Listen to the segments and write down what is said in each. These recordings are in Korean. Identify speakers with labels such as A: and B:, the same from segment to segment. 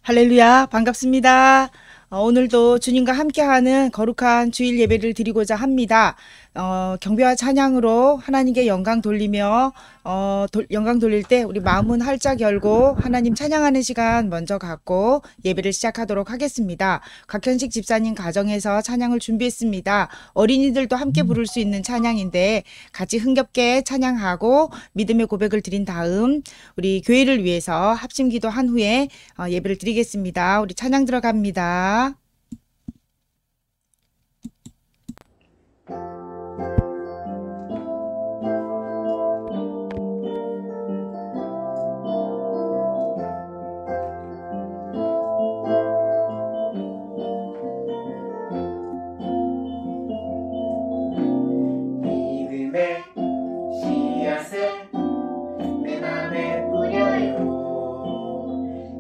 A: 할렐루야, 반갑습니다. 오늘도 주님과 함께하는 거룩한 주일 예배를 드리고자 합니다. 경배와 찬양으로 하나님께 영광 돌리며 영광 돌릴 때 우리 마음은 활짝 열고 하나님 찬양하는 시간 먼저 갖고 예배를 시작하도록 하겠습니다. 곽현식 집사님 가정에서 찬양을 준비했습니다. 어린이들도 함께 부를 수 있는 찬양인데 같이 흥겹게 찬양하고 믿음의 고백을 드린 다음 우리 교회를 위해서 합심 기도한 후에 예배를 드리겠습니다. 우리 찬양 들어갑니다.
B: 믿음의 씨앗을 내 맘에 뿌려요.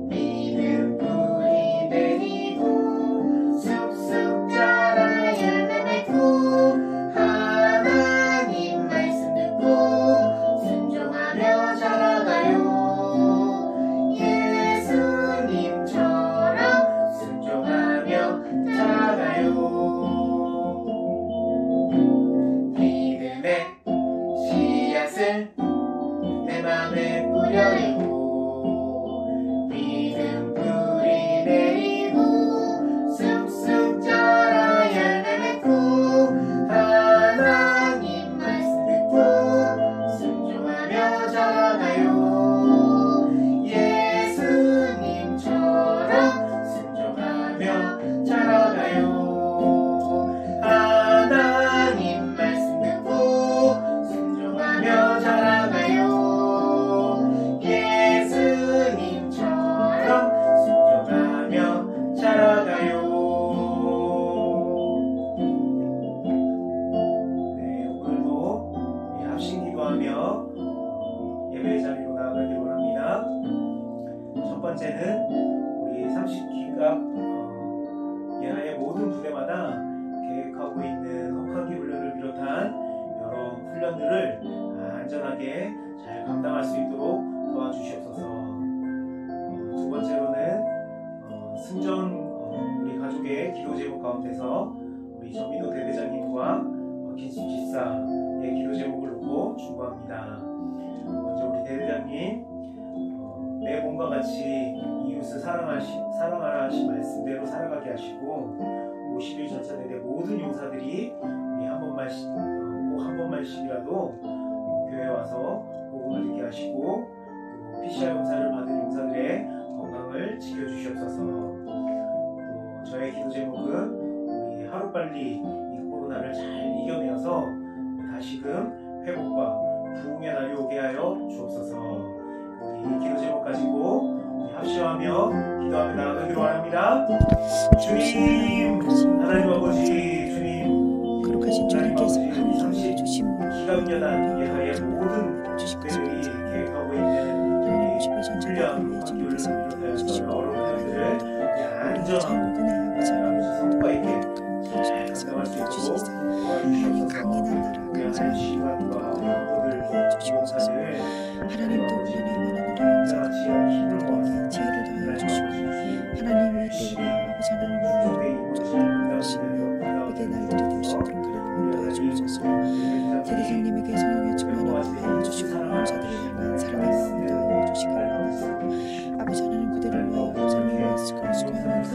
B: 믿음 뿌리 내리고 쑥쑥 자라 열매 맺고 하나님 말씀 듣고 순종하며 자라가요. 예수님처럼 순종하며 자라가요. 믿음의 씨앗을 내 맘에 뿌려요. 믿음 뿌리 내리고 쑥쑥 자라 열매 맺고 하나님 말씀 듣고 순종하며 자라가요. 예수님처럼 순종하며 자라가요. 하나님 말씀 듣고 순종하며 자라가요. 예수님처럼 순종하며 자라가요. 네, 오늘도 우리 합심 기도하며 예배의 자리로 나아가기를 원합니다. 첫 번째는 우리 30기갑 예하의 모든 부대마다 계획하고 있는 혹한기 훈련을 비롯한 여러 훈련들을 안전하게 잘 감당할 수 있도록 도와주시옵소서. 두 번째로는 승전 우리 가족의 기도 제목 가운데서 우리 전민호 대대장님과 김수 집사의 기도 제목을 놓고 중보합니다. 먼저 우리 대대장님, 내 몸과 같이 이웃을 사랑하라 하신 말씀대로 살아가게 하시고 50일 전차대대 모든 용사들이 우리 꼭 한 번만씩이라도 교회에 와서 복음을 듣게 하시고 또 PCR 검사를 받은 용사들의 건강을 지켜주시옵소서. 또 저의 기도 제목은 우리 하루빨리 이 코로나를 잘 이겨내어서 다시금 회복과 부흥의 날이 오게 하여 주옵소서. 우리 기도 제목 가지고 우리 합심하며 기도하며 나아가기로 원합니다. 주님, 하나님 아버지, 주님,
A: 거룩하신 주님께서 함께해 주시고
B: 기갑연한 예하의 모든 특별히 계획하고 있는 훈련, 학교를 비롯하여서 어려운 일들을 안전하고 성과 있게 잘 감당할 수 있도록
A: 하나님 강인한 나라
B: 하나님과 모두를 용사들
A: 하나님도 우리의 원하는 지혜를 더하여 주시고 하나님의 때와 아버지 하나님의 이게 날들이 될 수 있도록 하나님 도와주셔서 대대장님에게 성령의 충만함을 더하여 주시고 용사들을 향한 사랑의 마음을 더하여 주시기를 원합니다. 아버지 하나님 그대를 위하여 아버지 하나님의 수고하는 힘을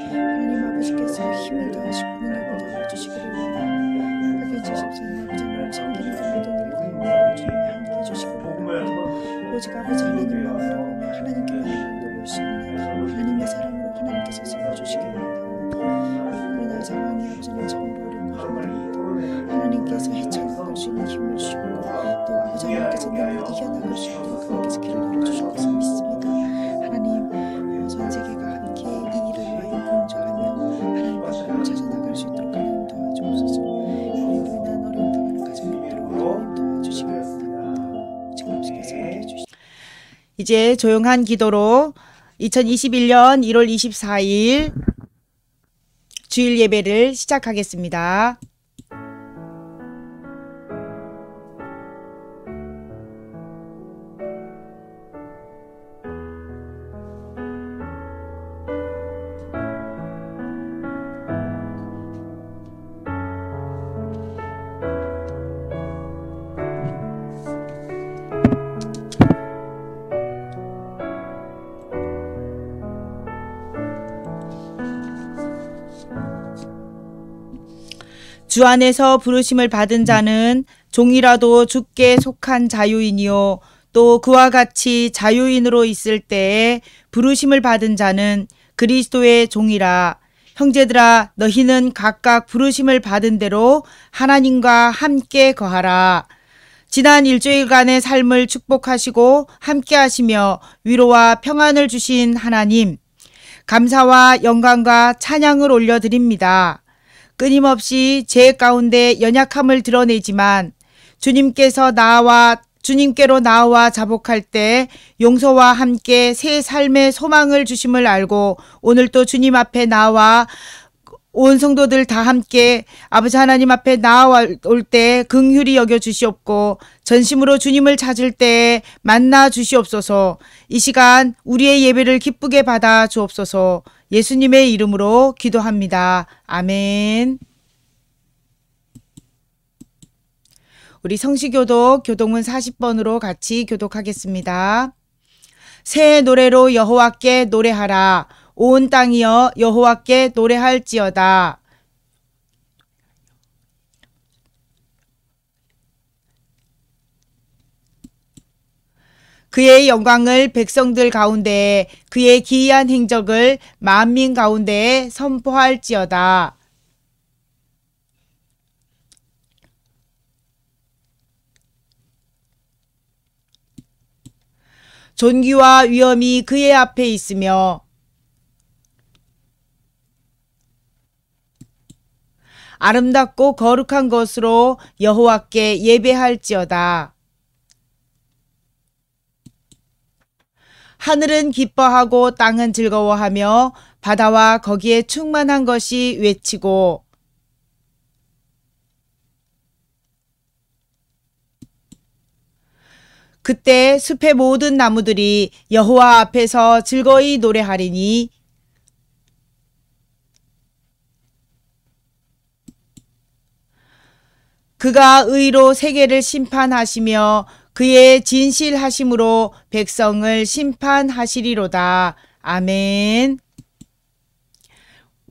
A: 하나님 아버지께서 힘을 더하시고 능력을 더하여 주시기를 원합니다. 박해주십시오. 아버지 하나님 섬기는 그 모든 일을 가운데 주님이 함께해 주시기를 원합니다. 오직 아버지 하나님만 바라보며 하나님께만 돌릴 수 있는 하나님의 사랑으로 하나님께서 세워주시기를 원합니다. 그러나 상황이 아버지는 참으로 어렵고 힘듭니다. 하나님께서 헤쳐나갈 수 있는 힘을 주시고 또 아버지 하나님께서 능히 이겨나갈 수 있도록 하나님께서 길을 열어주실 것을 믿습니다. 하나님 전 세계가 함께 이 일을 위하여 공조하며 하나님과 복음을 찾아나갈 수 있도록 하나님 도와주옵소서. 그리로 인한 어려움 당하는 가정이 있도록 하나님 도와주시기를 원합니다. 지금께서 함께해 주시옵소서. 이제 조용한 기도로 2021년 1월 24일 주일 예배를 시작하겠습니다. 주 안에서 부르심을 받은 자는 종이라도 주께 속한 자유인이요 또 그와 같이 자유인으로 있을 때에 부르심을 받은 자는 그리스도의 종이라. 형제들아 너희는 각각 부르심을 받은 대로 하나님과 함께 거하라. 지난 일주일간의 삶을 축복하시고 함께 하시며 위로와 평안을 주신 하나님, 감사와 영광과 찬양을 올려드립니다. 끊임없이 제 가운데 연약함을 드러내지만 주님께로 나와 자복할 때 용서와 함께 새 삶의 소망을 주심을 알고 오늘 또 주님 앞에 나와 온 성도들 다 함께 아버지 하나님 앞에 나아올 때 긍휼히 여겨 주시옵고 전심으로 주님을 찾을 때 만나 주시옵소서. 이 시간 우리의 예배를 기쁘게 받아 주옵소서. 예수님의 이름으로 기도합니다. 아멘. 우리 성시교독 교동문 40번으로 같이 교독하겠습니다. 새 노래로 여호와께 노래하라. 온 땅이여 여호와께 노래할지어다. 그의 영광을 백성들 가운데에 그의 기이한 행적을 만민 가운데에 선포할지어다. 존귀와 위엄이 그의 앞에 있으며 아름답고 거룩한 것으로 여호와께 예배할지어다. 하늘은 기뻐하고 땅은 즐거워하며 바다와 거기에 충만한 것이 외치고 그때 숲의 모든 나무들이 여호와 앞에서 즐거이 노래하리니 그가 의로 세계를 심판하시며 그의 진실하심으로 백성을 심판하시리로다. 아멘.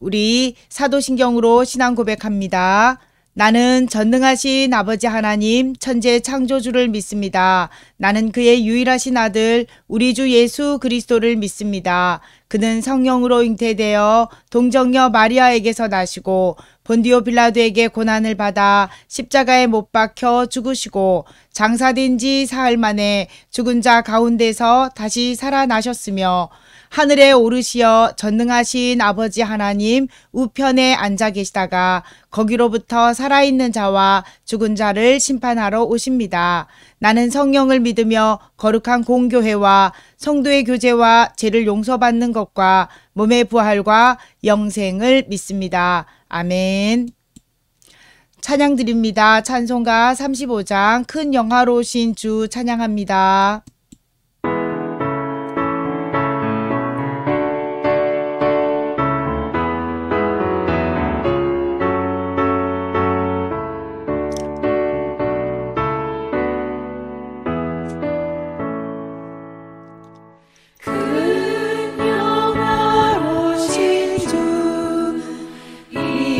A: 우리 사도신경으로 신앙 고백합니다. 나는 전능하신 아버지 하나님 천재 창조주를 믿습니다. 나는 그의 유일하신 아들 우리 주 예수 그리스도를 믿습니다. 그는 성령으로 잉태되어 동정녀 마리아에게서 나시고 본디오 빌라도에게 고난을 받아 십자가에 못 박혀 죽으시고 장사된 지 사흘 만에 죽은 자 가운데서 다시 살아나셨으며 하늘에 오르시어 전능하신 아버지 하나님 우편에 앉아 계시다가 거기로부터 살아있는 자와 죽은 자를 심판하러 오십니다. 나는 성령을 믿으며 거룩한 공교회와 성도의 교제와 죄를 용서받는 것과 몸의 부활과 영생을 믿습니다. 아멘. 찬양 드립니다. 찬송가 35장 큰 영화로우신 주 찬양합니다.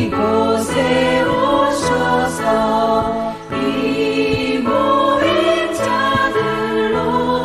C: 이곳에 오셔서 이 모인 자들로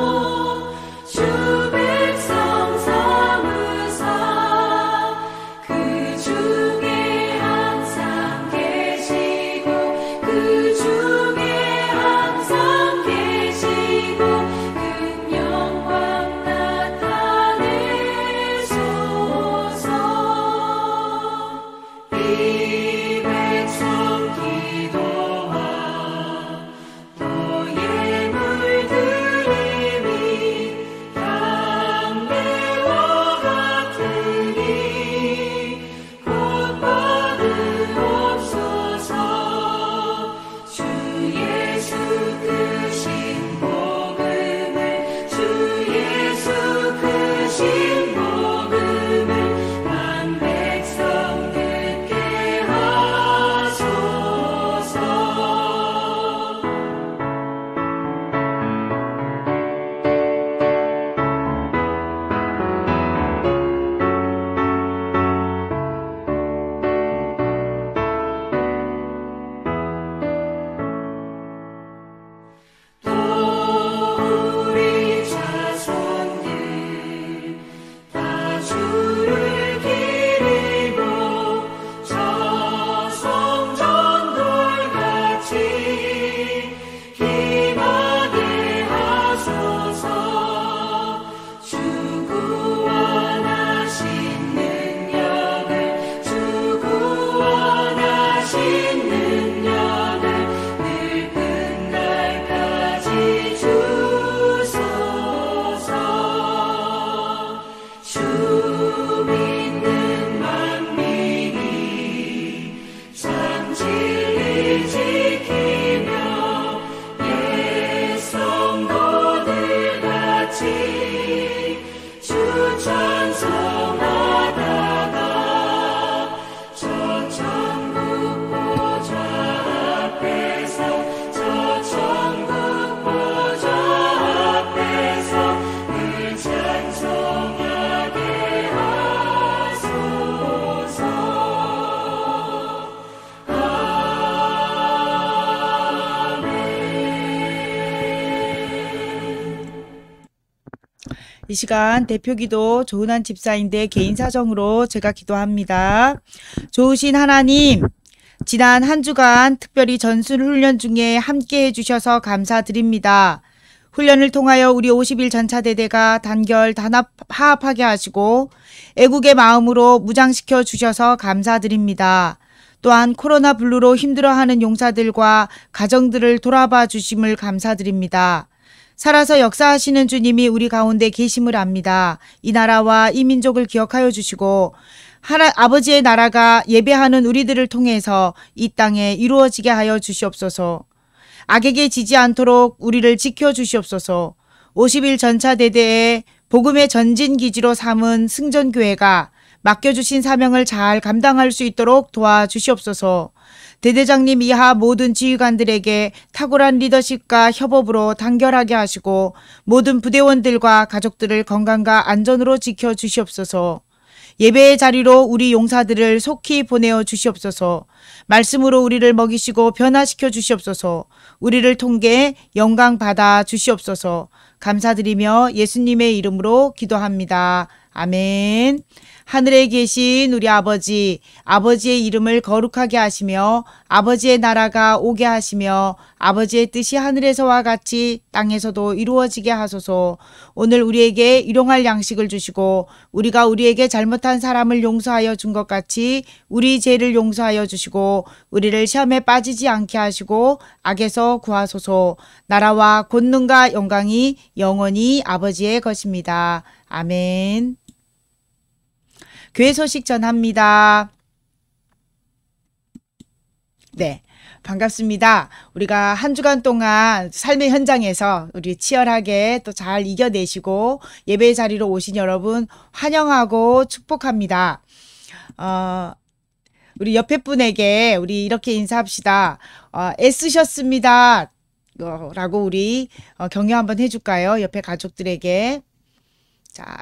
A: 이 시간 대표기도 조은한 집사인데 개인 사정으로 제가 기도합니다. 좋으신 하나님, 지난 한 주간 특별히 전술훈련 중에 함께 해주셔서 감사드립니다. 훈련을 통하여 우리 50일 전차대대가 단결 화합하게 하시고 애국의 마음으로 무장시켜 주셔서 감사드립니다. 또한 코로나 블루로 힘들어하는 용사들과 가정들을 돌아봐 주심을 감사드립니다. 살아서 역사하시는 주님이 우리 가운데 계심을 압니다. 이 나라와 이 민족을 기억하여 주시고 아버지의 나라가 예배하는 우리들을 통해서 이 땅에 이루어지게 하여 주시옵소서. 악에게 지지 않도록 우리를 지켜주시옵소서. 50일 전차대대에 복음의 전진기지로 삼은 승전교회가 맡겨주신 사명을 잘 감당할 수 있도록 도와주시옵소서. 대대장님 이하 모든 지휘관들에게 탁월한 리더십과 협업으로 단결하게 하시고 모든 부대원들과 가족들을 건강과 안전으로 지켜주시옵소서. 예배의 자리로 우리 용사들을 속히 보내어 주시옵소서. 말씀으로 우리를 먹이시고 변화시켜 주시옵소서. 우리를 통해 영광 받아 주시옵소서. 감사드리며 예수님의 이름으로 기도합니다. 아멘. 하늘에 계신 우리 아버지, 아버지의 이름을 거룩하게 하시며 아버지의 나라가 오게 하시며 아버지의 뜻이 하늘에서와 같이 땅에서도 이루어지게 하소서. 오늘 우리에게 일용할 양식을 주시고 우리가 우리에게 잘못한 사람을 용서하여 준 것 같이 우리 죄를 용서하여 주시고 우리를 시험에 빠지지 않게 하시고 악에서 구하소서. 나라와 권능과 영광이 영원히 아버지의 것입니다. 아멘. 교회 소식 전합니다. 네, 반갑습니다. 우리가 한 주간 동안 삶의 현장에서 우리 치열하게 또 잘 이겨내시고 예배 자리로 오신 여러분 환영하고 축복합니다. 우리 옆에 분에게 우리 이렇게 인사합시다. 애쓰셨습니다. 라고 우리 격려 한번 해줄까요? 옆에 가족들에게. 자,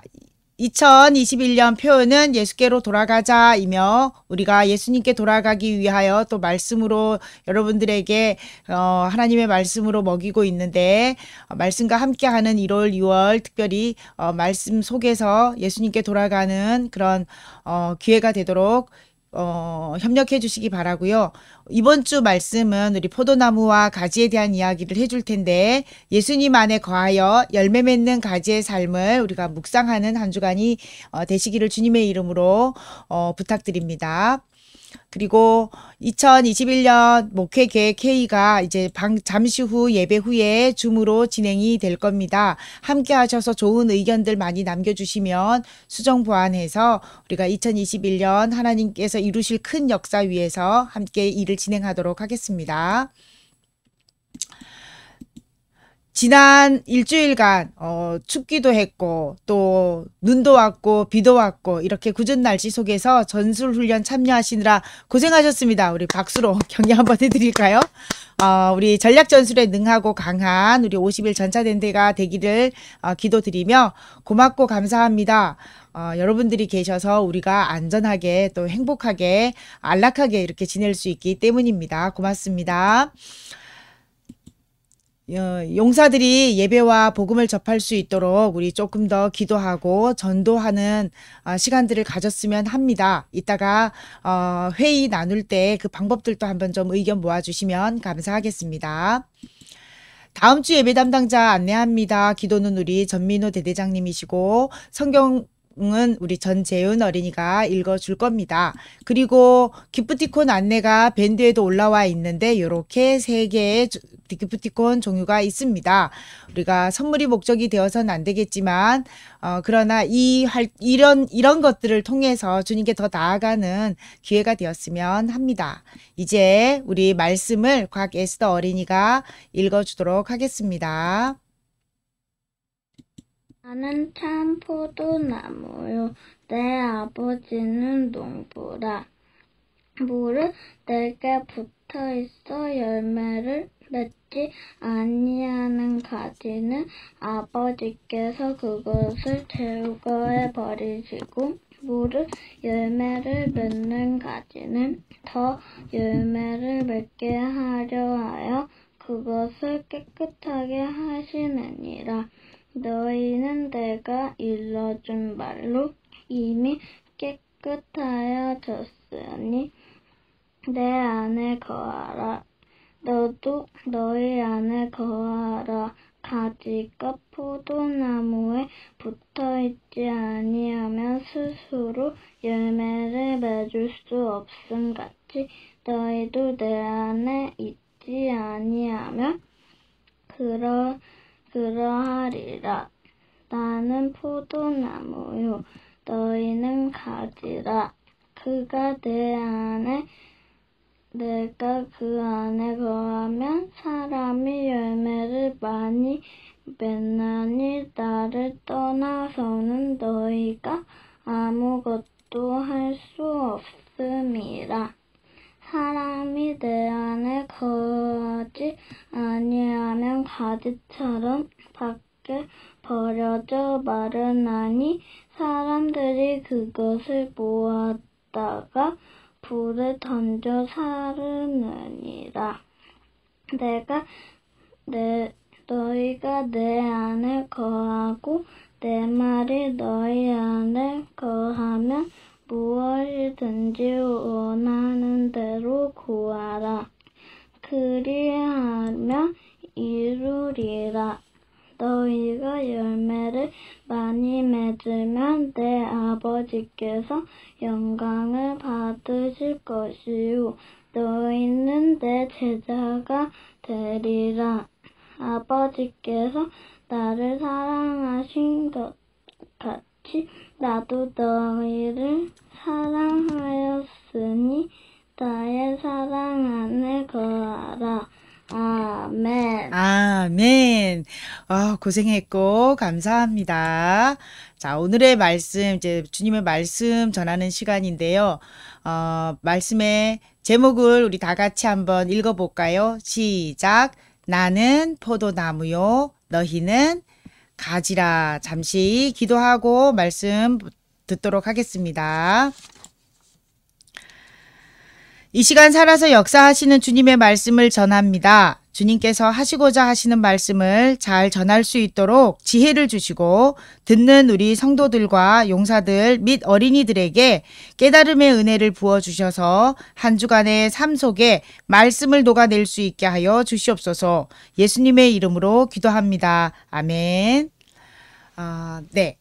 A: 2021년 표현은 예수께로 돌아가자이며 우리가 예수님께 돌아가기 위하여 또 말씀으로 여러분들에게 하나님의 말씀으로 먹이고 있는데 말씀과 함께하는 1월, 2월 특별히 말씀 속에서 예수님께 돌아가는 그런 기회가 되도록 협력해 주시기 바라고요. 이번 주 말씀은 우리 포도나무와 가지에 대한 이야기를 해줄 텐데 예수님 안에 거하여 열매 맺는 가지의 삶을 우리가 묵상하는 한 주간이 되시기를 주님의 이름으로 부탁드립니다. 그리고 2021년 목회계획 회의가 이제 잠시 후 예배 후에 줌으로 진행이 될 겁니다. 함께 하셔서 좋은 의견들 많이 남겨주시면 수정 보완해서 우리가 2021년 하나님께서 이루실 큰 역사 위에서 함께 일을 진행하도록 하겠습니다. 지난 일주일간 춥기도 했고 또 눈도 왔고 비도 왔고 이렇게 굳은 날씨 속에서 전술훈련 참여하시느라 고생하셨습니다. 우리 박수로 격려 한번 해드릴까요? 우리 전략전술에 능하고 강한 우리 50일 전차대대가 되기를 기도드리며 고맙고 감사합니다. 여러분들이 계셔서 우리가 안전하게 또 행복하게 안락하게 이렇게 지낼 수 있기 때문입니다. 고맙습니다. 용사들이 예배와 복음을 접할 수 있도록 우리 조금 더 기도하고 전도하는 시간들을 가졌으면 합니다. 이따가 회의 나눌 때 그 방법들도 한번 좀 의견 모아주시면 감사하겠습니다. 다음 주 예배 담당자 안내합니다. 기도는 우리 전민호 대대장님이시고 성경은 우리 전재은 어린이가 읽어줄 겁니다. 그리고 기프티콘 안내가 밴드에도 올라와 있는데 이렇게 3개의 기프티콘 종류가 있습니다. 우리가 선물이 목적이 되어서는 안 되겠지만 그러나 이런 것들을 통해서 주님께 더 나아가는 기회가 되었으면 합니다. 이제 우리 말씀을 곽에스더 어린이가 읽어주도록 하겠습니다.
C: 나는 참 포도나무요 내 아버지는 농부라. 물은 내게 붙어있어 열매를 맺지 아니하는 가지는 아버지께서 그것을 제거해 버리시고 물은 열매를 맺는 가지는 더 열매를 맺게 하려 하여 그것을 깨끗하게 하시느니라. 너희는 내가 일러준 말로 이미 깨끗하여졌으니 내 안에 거하라. 너도 너희 안에 거하라. 가지가 포도나무에 붙어있지 아니하면 스스로 열매를 맺을 수 없음같이 너희도 내 안에 있지 아니하면 그러하리라. 나는 포도나무요 너희는 가지라. 그가 내 안에 내가 그 안에 거하면 사람이 열매를 많이 맺나니 나를 떠나서는 너희가 아무것도 할 수 없음이라. 사람이 내 안에 거하지 아니하면 가지처럼 밖에 버려져 마르나니 사람들이 그것을 모았다가 불에 던져 사르느니라. 너희가 내 안에 거하고 내 말이 너희 안에 거하면 무엇이든지 원하는 대로 구하라. 그리하면 이루리라. 너희가 열매를 많이 맺으면 내 아버지께서 영광을 받으실 것이요 너희는 내 제자가 되리라. 아버지께서 나를 사랑하신 것 같이 나도 너희를 사랑하였으니 나의 사랑 안에 거하라. 아멘.
D: 아멘. 고생했고 감사합니다. 자, 오늘의 말씀, 이제 주님의 말씀 전하는 시간인데요. 말씀의 제목을 우리 다 같이 한번 읽어볼까요? 시작. 나는 포도나무요, 너희는 가지라. 잠시 기도하고 말씀 듣도록 하겠습니다. 이 시간 살아서 역사하시는 주님의 말씀을 전합니다. 주님께서 하시고자 하시는 말씀을 잘 전할 수 있도록 지혜를 주시고 듣는 우리 성도들과 용사들 및 어린이들에게 깨달음의 은혜를 부어주셔서 한 주간의 삶 속에 말씀을 녹아낼 수 있게 하여 주시옵소서. 예수님의 이름으로 기도합니다. 아멘. 네.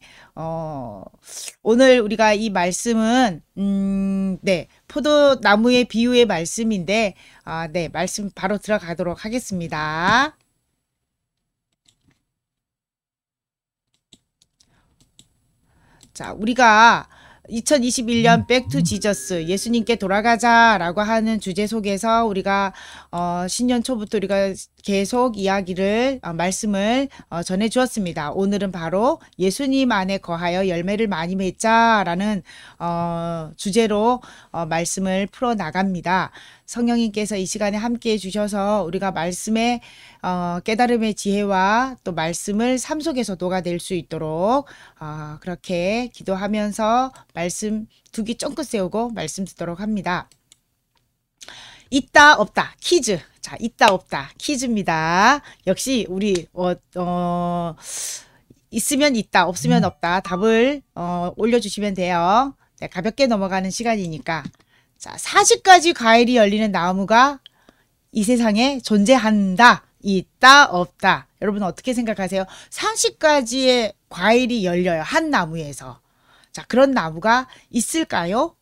D: 오늘 우리가 이 말씀은 포도나무의 비유의 말씀인데 네, 말씀 바로 들어가도록 하겠습니다. 자, 우리가 2021년 백투 지저스 예수님께 돌아가자라고 하는 주제 속에서 우리가 신년 초부터 우리가 계속 이야기를 말씀을 전해 주었습니다. 오늘은 바로 예수님 안에 거하여 열매를 많이 맺자라는 주제로 말씀을 풀어 나갑니다. 성령님께서 이 시간에 함께 해 주셔서 우리가 말씀의 깨달음의 지혜와 또 말씀을 삶 속에서 녹아낼 수 있도록 그렇게 기도하면서 말씀 두 귀 쫑긋 세우고 말씀 듣도록 합니다. 있다 없다 퀴즈. 자, 있다 없다 퀴즈입니다. 역시 우리 있으면 있다 없으면 없다 답을 올려주시면 돼요. 네, 가볍게 넘어가는 시간이니까. 자, 40가지 과일이 열리는 나무가 이 세상에 존재한다. 있다 없다. 여러분 어떻게 생각하세요? 40가지의 과일이 열려요. 한 나무에서. 자, 그런 나무가 있을까요?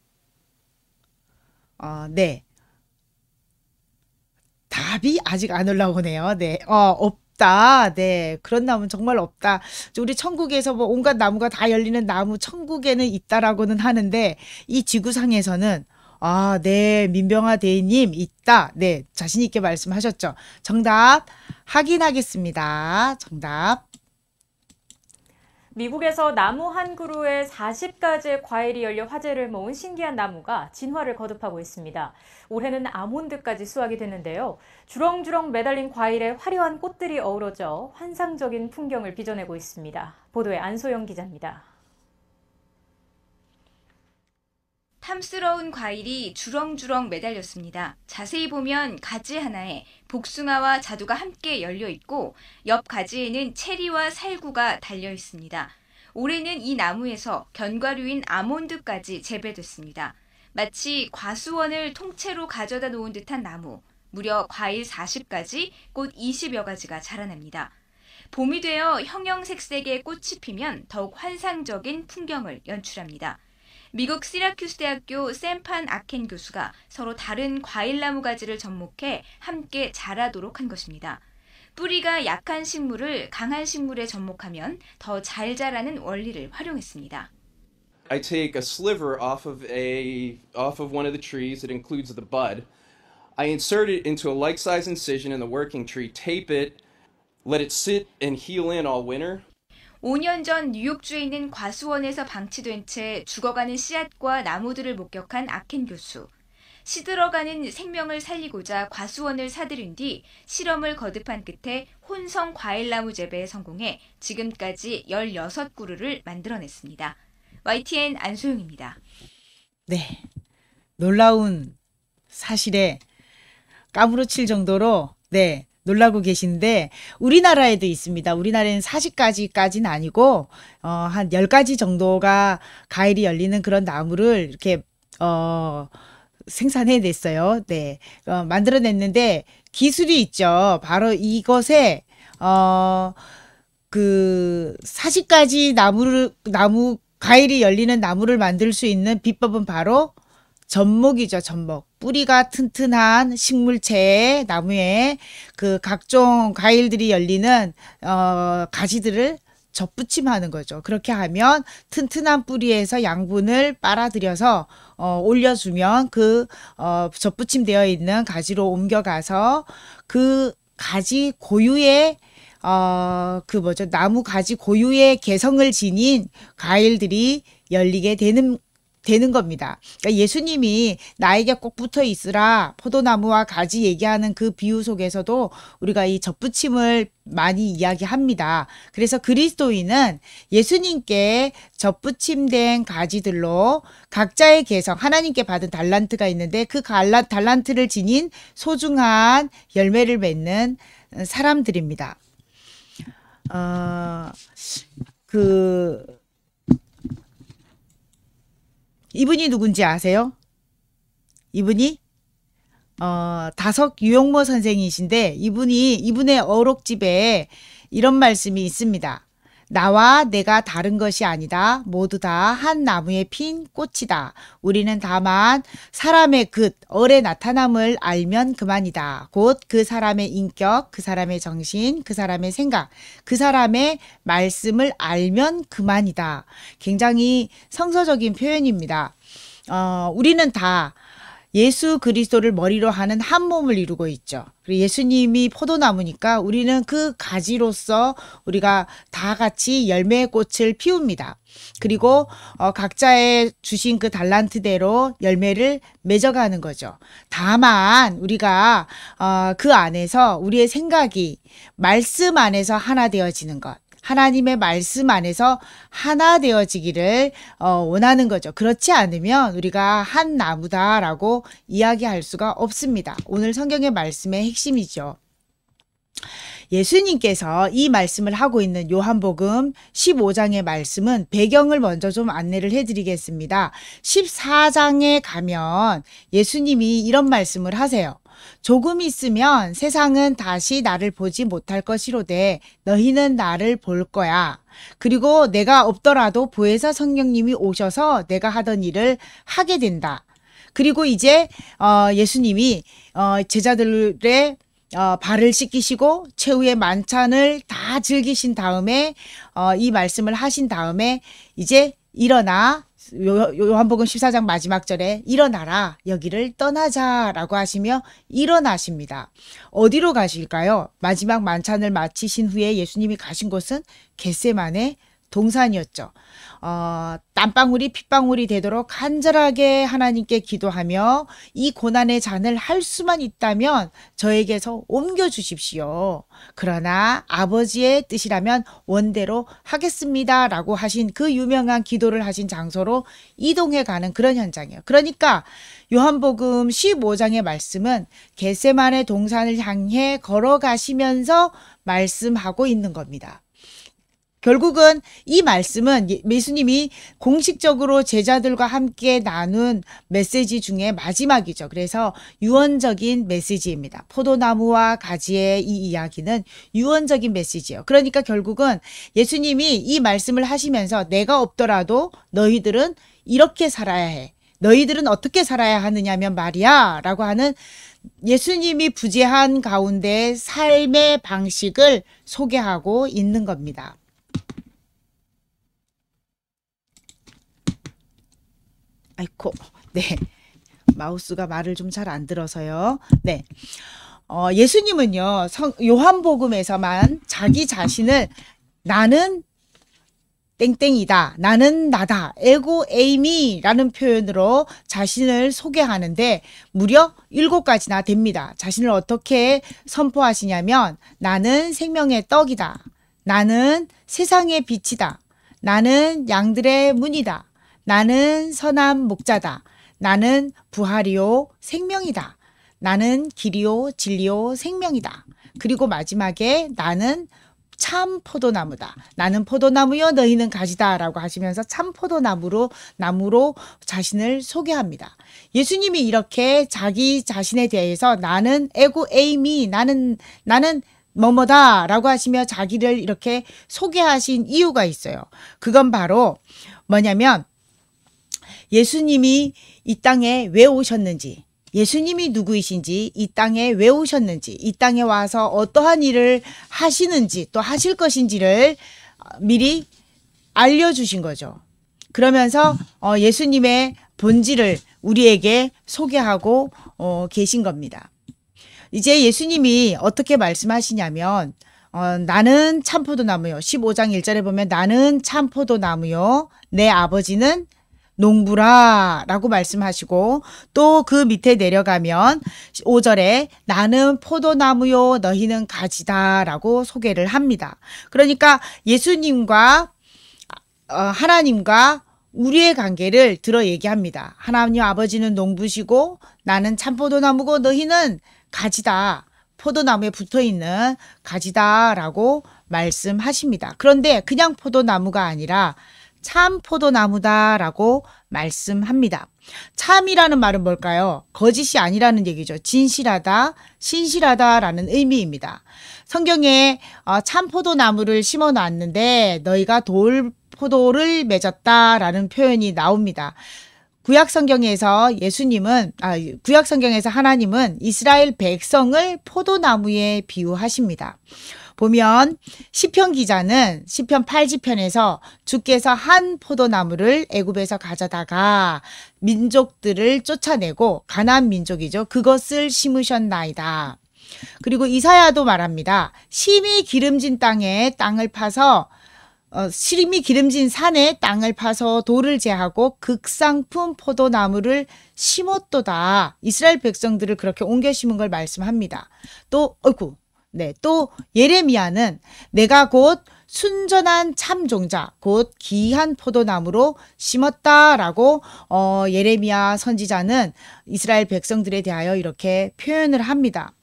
D: 네. 답이 아직 안 올라오네요. 네. 없다. 네. 그런 나무는 정말 없다. 우리 천국에서 뭐 온갖 나무가 다 열리는 나무 천국에는 있다라고는 하는데 이 지구상에서는 네. 민병아 대리님 있다. 네. 자신 있게 말씀하셨죠. 정답 확인하겠습니다. 정답.
E: 미국에서 나무 한 그루에 40가지의 과일이 열려 화제를 모은 신기한 나무가 진화를 거듭하고 있습니다. 올해는 아몬드까지 수확이 됐는데요. 주렁주렁 매달린 과일에 화려한 꽃들이 어우러져 환상적인 풍경을 빚어내고 있습니다. 보도에 안소영 기자입니다.
F: 탐스러운 과일이 주렁주렁 매달렸습니다. 자세히 보면 가지 하나에 복숭아와 자두가 함께 열려 있고 옆 가지에는 체리와 살구가 달려 있습니다. 올해는 이 나무에서 견과류인 아몬드까지 재배됐습니다. 마치 과수원을 통째로 가져다 놓은 듯한 나무, 무려 과일 40가지, 꽃 20여 가지가 자라납니다. 봄이 되어 형형색색의 꽃이 피면 더욱 환상적인 풍경을 연출합니다. 미국 시라큐스 대학교 샘판 아켄 교수가 서로 다른 과일나무 가지를 접목해 함께 자라도록 한 것입니다. 뿌리가 약한 식물을 강한 식물에 접목하면 더 잘 자라는 원리를 활용했습니다.
G: I take a sliver off of one of the trees that includes the bud. I insert it into a like-size incision in the working tree, tape it, let it sit and heal in all winter.
F: 5년 전 뉴욕주에 있는 과수원에서 방치된 채 죽어가는 씨앗과 나무들을 목격한 아켄 교수. 시들어가는 생명을 살리고자 과수원을 사들인 뒤 실험을 거듭한 끝에 혼성 과일나무 재배에 성공해 지금까지 16그루를 만들어냈습니다. YTN 안소영입니다.
D: 네, 놀라운 사실에 까무러칠 정도로 네 놀라고 계신데 우리나라에도 있습니다. 우리나라에는 40가지까지는 아니고 한 10가지 정도가 과일이 열리는 그런 나무를 이렇게 생산해냈어요. 네, 만들어냈는데 기술이 있죠. 바로 이것에 그 40가지 나무 과일이 열리는 나무를 만들 수 있는 비법은 바로 접목이죠. 접목. 뿌리가 튼튼한 식물체의 나무에 그 각종 과일들이 열리는 가지들을 접붙임하는 거죠. 그렇게 하면 튼튼한 뿌리에서 양분을 빨아들여서 올려주면 그 접붙임되어 있는 가지로 옮겨가서 그 가지 고유의 나무 가지 고유의 개성을 지닌 과일들이 열리게 되는 겁니다. 그러니까 예수님이 나에게 꼭 붙어 있으라 포도나무와 가지 얘기하는 그 비유 속에서도 우리가 이 접붙임을 많이 이야기합니다. 그래서 그리스도인은 예수님께 접붙임된 가지들로 각자의 개성, 하나님께 받은 달란트가 있는데 그 달란트를 지닌 소중한 열매를 맺는 사람들입니다. 이분이 누군지 아세요? 이분이 다석 유용모 선생이신데 이분의 어록집에 이런 말씀이 있습니다. 나와 내가 다른 것이 아니다. 모두 다 한 나무에 핀 꽃이다. 우리는 다만 사람의 얼의 나타남을 알면 그만이다. 곧 그 사람의 인격, 그 사람의 정신, 그 사람의 생각, 그 사람의 말씀을 알면 그만이다. 굉장히 성서적인 표현입니다. 우리는 다 예수 그리스도를 머리로 하는 한 몸을 이루고 있죠. 그리고 예수님이 포도나무니까 우리는 그 가지로서 우리가 다 같이 열매의 꽃을 피웁니다. 그리고 각자의 주신 그 달란트대로 열매를 맺어가는 거죠. 다만 우리가 그 안에서 우리의 생각이 말씀 안에서 하나 되어지는 것. 하나님의 말씀 안에서 하나 되어지기를 원하는 거죠. 그렇지 않으면 우리가 한 나무다라고 이야기할 수가 없습니다. 오늘 성경의 말씀의 핵심이죠. 예수님께서 이 말씀을 하고 있는 요한복음 15장의 말씀은 배경을 먼저 좀 안내를 해드리겠습니다. 14장에 가면 예수님이 이런 말씀을 하세요. 조금 있으면 세상은 다시 나를 보지 못할 것이로되 너희는 나를 볼 거야. 그리고 내가 없더라도 보혜사 성령님이 오셔서 내가 하던 일을 하게 된다. 그리고 이제 예수님이 제자들의 발을 씻기시고 최후의 만찬을 다 즐기신 다음에 이 말씀을 하신 다음에 이제 일어나 요한복음 14장 마지막 절에 일어나라 여기를 떠나자라고 하시며 일어나십니다. 어디로 가실까요? 마지막 만찬을 마치신 후에 예수님이 가신 곳은 겟세마네 동산이었죠. 땀방울이 핏방울이 되도록 간절하게 하나님께 기도하며 이 고난의 잔을 할 수만 있다면 저에게서 옮겨 주십시오. 그러나 아버지의 뜻이라면 원대로 하겠습니다. 라고 하신 그 유명한 기도를 하신 장소로 이동해 가는 그런 현장이에요. 그러니까 요한복음 15장의 말씀은 겟세마네 동산을 향해 걸어가시면서 말씀하고 있는 겁니다. 결국은 이 말씀은 예수님이 공식적으로 제자들과 함께 나눈 메시지 중에 마지막이죠. 그래서 유언적인 메시지입니다. 포도나무와 가지의 이 이야기는 유언적인 메시지예요. 그러니까 결국은 예수님이 이 말씀을 하시면서 내가 없더라도 너희들은 이렇게 살아야 해. 너희들은 어떻게 살아야 하느냐면 말이야 라고 하는 예수님이 부재한 가운데 삶의 방식을 소개하고 있는 겁니다. 아이고, 네. 마우스가 말을 좀 잘 안 들어서요. 네. 예수님은요, 요한복음에서만 자기 자신을 나는 땡땡이다. 나는 나다. 에고 에이미라는 표현으로 자신을 소개하는데 무려 7가지나 됩니다. 자신을 어떻게 선포하시냐면 나는 생명의 떡이다. 나는 세상의 빛이다. 나는 양들의 문이다. 나는 선한 목자다. 나는 부활이요 생명이다. 나는 길이요 진리요 생명이다. 그리고 마지막에 나는 참 포도나무다. 나는 포도나무요 너희는 가지다 라고 하시면서 참 포도나무로 자신을 소개합니다. 예수님이 이렇게 자기 자신에 대해서 나는 에고 에이미 나는 뭐뭐다 라고 하시며 자기를 이렇게 소개하신 이유가 있어요. 그건 바로 뭐냐면 예수님이 이 땅에 왜 오셨는지, 예수님이 누구이신지, 이 땅에 왜 오셨는지, 이 땅에 와서 어떠한 일을 하시는지 또 하실 것인지를 미리 알려주신 거죠. 그러면서 예수님의 본질을 우리에게 소개하고 계신 겁니다. 이제 예수님이 어떻게 말씀하시냐면 나는 참포도나무요. 15장 1절에 보면 나는 참포도나무요. 내 아버지는 농부라 라고 말씀하시고 또 그 밑에 내려가면 5절에 나는 포도나무요 너희는 가지다 라고 소개를 합니다. 그러니까 예수님과 하나님과 우리의 관계를 들어 얘기합니다. 하나님 아버지는 농부시고 나는 참포도나무고 너희는 가지다. 포도나무에 붙어있는 가지다 라고 말씀하십니다. 그런데 그냥 포도나무가 아니라 참 포도나무다라고 말씀합니다. 참이라는 말은 뭘까요? 거짓이 아니라는 얘기죠. 진실하다, 신실하다라는 의미입니다. 성경에 참 포도나무를 심어 놨는데 너희가 포도를 맺었다라는 표현이 나옵니다. 구약 성경에서 하나님은 이스라엘 백성을 포도나무에 비유하십니다. 보면 시편 기자는 시편 8지편에서 주께서 한 포도나무를 애굽에서 가져다가 민족들을 쫓아내고 가나안 민족이죠. 그것을 심으셨나이다. 그리고 이사야도 말합니다. 심히 기름진 땅을 파서 심히 기름진 산에 땅을 파서 돌을 제하고 극상품 포도나무를 심었도다. 이스라엘 백성들을 그렇게 옮겨 심은 걸 말씀합니다. 또 예레미야는 내가 곧 순전한 참종자 곧 귀한 포도나무로 심었다라고 예레미야 선지자는 이스라엘 백성들에 대하여 이렇게 표현을 합니다.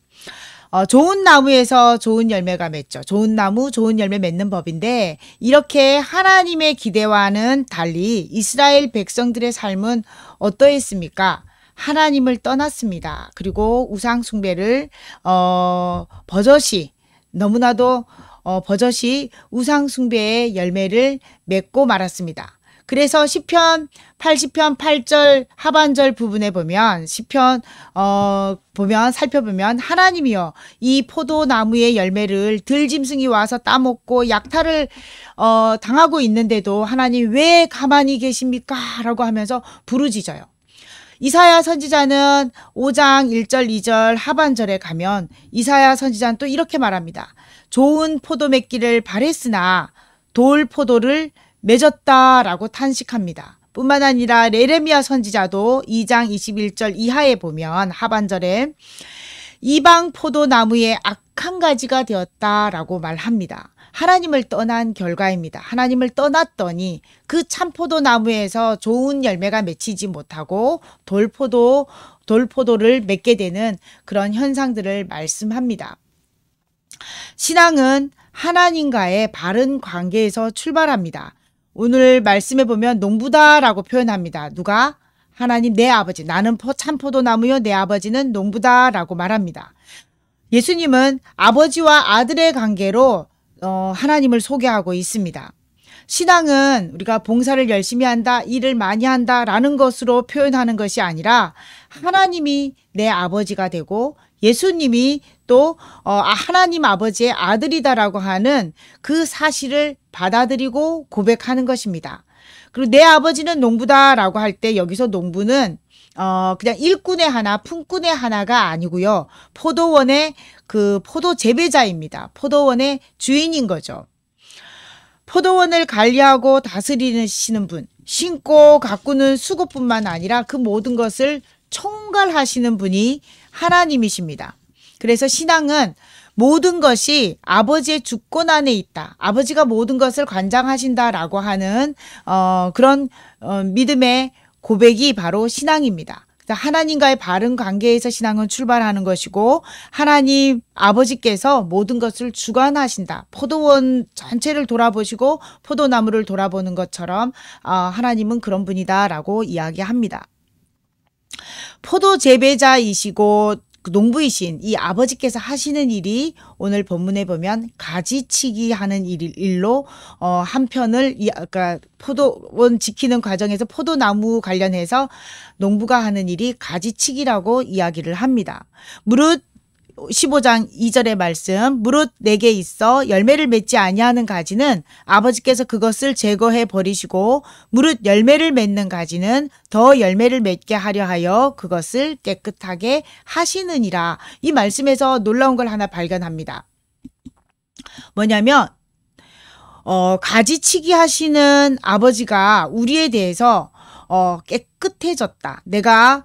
D: 좋은 나무에서 좋은 열매가 맺죠. 좋은 나무, 좋은 열매 맺는 법인데 이렇게 하나님의 기대와는 달리 이스라엘 백성들의 삶은 어떠했습니까? 하나님을 떠났습니다. 그리고 우상 숭배를 너무나도 버젓이 우상 숭배의 열매를 맺고 말았습니다. 그래서 시편 80편 8절 하반절 부분에 보면 살펴보면 하나님이여 이 포도나무의 열매를 들짐승이 와서 따먹고 약탈을 당하고 있는데도 하나님 왜 가만히 계십니까? 라고 하면서 부르짖어요. 이사야 선지자는 5장 1절 2절 하반절에 가면 이사야 선지자는 또 이렇게 말합니다. 좋은 포도 맺기를 바랬으나 돌포도를 맺었다라고 탄식합니다. 뿐만 아니라 예레미야 선지자도 2장 21절 이하에 보면 하반절에 이방 포도나무의 악한 가지가 되었다라고 말합니다. 하나님을 떠난 결과입니다. 하나님을 떠났더니 그 참포도나무에서 좋은 열매가 맺히지 못하고 돌포도를 맺게 되는 그런 현상들을 말씀합니다. 신앙은 하나님과의 바른 관계에서 출발합니다. 오늘 말씀에 보면 농부다라고 표현합니다. 누가? 하나님 내 아버지. 나는 참포도나무요 내 아버지는 농부다라고 말합니다. 예수님은 아버지와 아들의 관계로 하나님을 소개하고 있습니다. 신앙은 우리가 봉사를 열심히 한다, 일을 많이 한다라는 것으로 표현하는 것이 아니라 하나님이 내 아버지가 되고 예수님이 또 하나님 아버지의 아들이다라고 하는 그 사실을 받아들이고 고백하는 것입니다. 그리고 내 아버지는 농부다라고 할 때 여기서 농부는 그냥 일꾼의 하나, 품꾼의 하나가 아니고요. 포도원의 그 포도 재배자입니다. 포도원의 주인인 거죠. 포도원을 관리하고 다스리시는 분, 심고 가꾸는 수고뿐만 아니라 그 모든 것을 총괄하시는 분이 하나님이십니다. 그래서 신앙은 모든 것이 아버지의 주권 안에 있다. 아버지가 모든 것을 관장하신다라고 하는 그런 믿음의 고백이 바로 신앙입니다. 하나님과의 바른 관계에서 신앙은 출발하는 것이고 하나님 아버지께서 모든 것을 주관하신다. 포도원 전체를 돌아보시고 포도나무를 돌아보는 것처럼 하나님은 그런 분이다라고 이야기합니다. 포도 재배자이시고 농부이신 이 아버지께서 하시는 일이 오늘 본문에 보면 가지치기 하는 일로 한 편을 그러니까 포도원 지키는 과정에서 포도나무 관련해서 농부가 하는 일이 가지치기라고 이야기를 합니다. 무릇 15장 2절의 말씀 무릇 내게 있어 열매를 맺지 아니하는 가지는 아버지께서 그것을 제거해 버리시고 무릇 열매를 맺는 가지는 더 열매를 맺게 하려 하여 그것을 깨끗하게 하시느니라. 이 말씀에서 놀라운 걸 하나 발견합니다. 뭐냐면 가지치기 하시는 아버지가 우리에 대해서 깨끗해졌다. 내가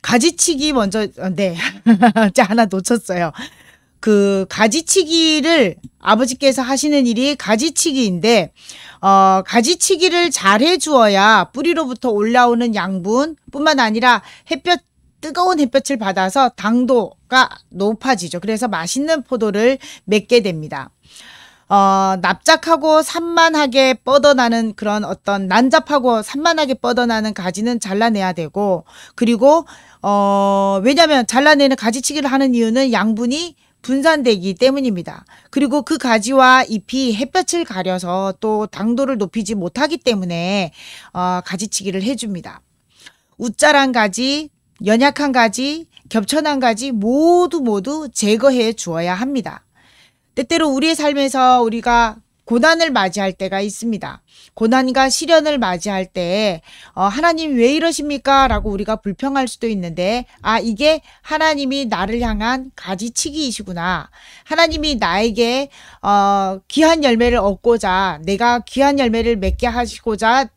D: 가지치기 먼저 하나 놓쳤어요. 그 가지치기를 아버지께서 하시는 일이 가지치기인데 가지치기를 잘해 주어야 뿌리로부터 올라오는 양분뿐만 아니라 뜨거운 햇볕을 받아서 당도가 높아지죠. 그래서 맛있는 포도를 맺게 됩니다. 납작하고 산만하게 뻗어나는 그런 어떤 난잡하고 산만하게 뻗어나는 가지는 잘라내야 되고 그리고 왜냐하면 잘라내는 가지치기를 하는 이유는 양분이 분산되기 때문입니다. 그리고 그 가지와 잎이 햇볕을 가려서 또 당도를 높이지 못하기 때문에 가지치기를 해줍니다. 우짜란 가지, 연약한 가지, 겹쳐난 가지 모두 제거해 주어야 합니다. 때때로 우리의 삶에서 우리가 고난을 맞이할 때가 있습니다. 고난과 시련을 맞이할 때 하나님 왜 이러십니까? 라고 우리가 불평할 수도 있는데 이게 하나님이 나를 향한 가지치기이시구나. 하나님이 나에게 귀한 열매를 얻고자 내가 귀한 열매를 맺게 하시고자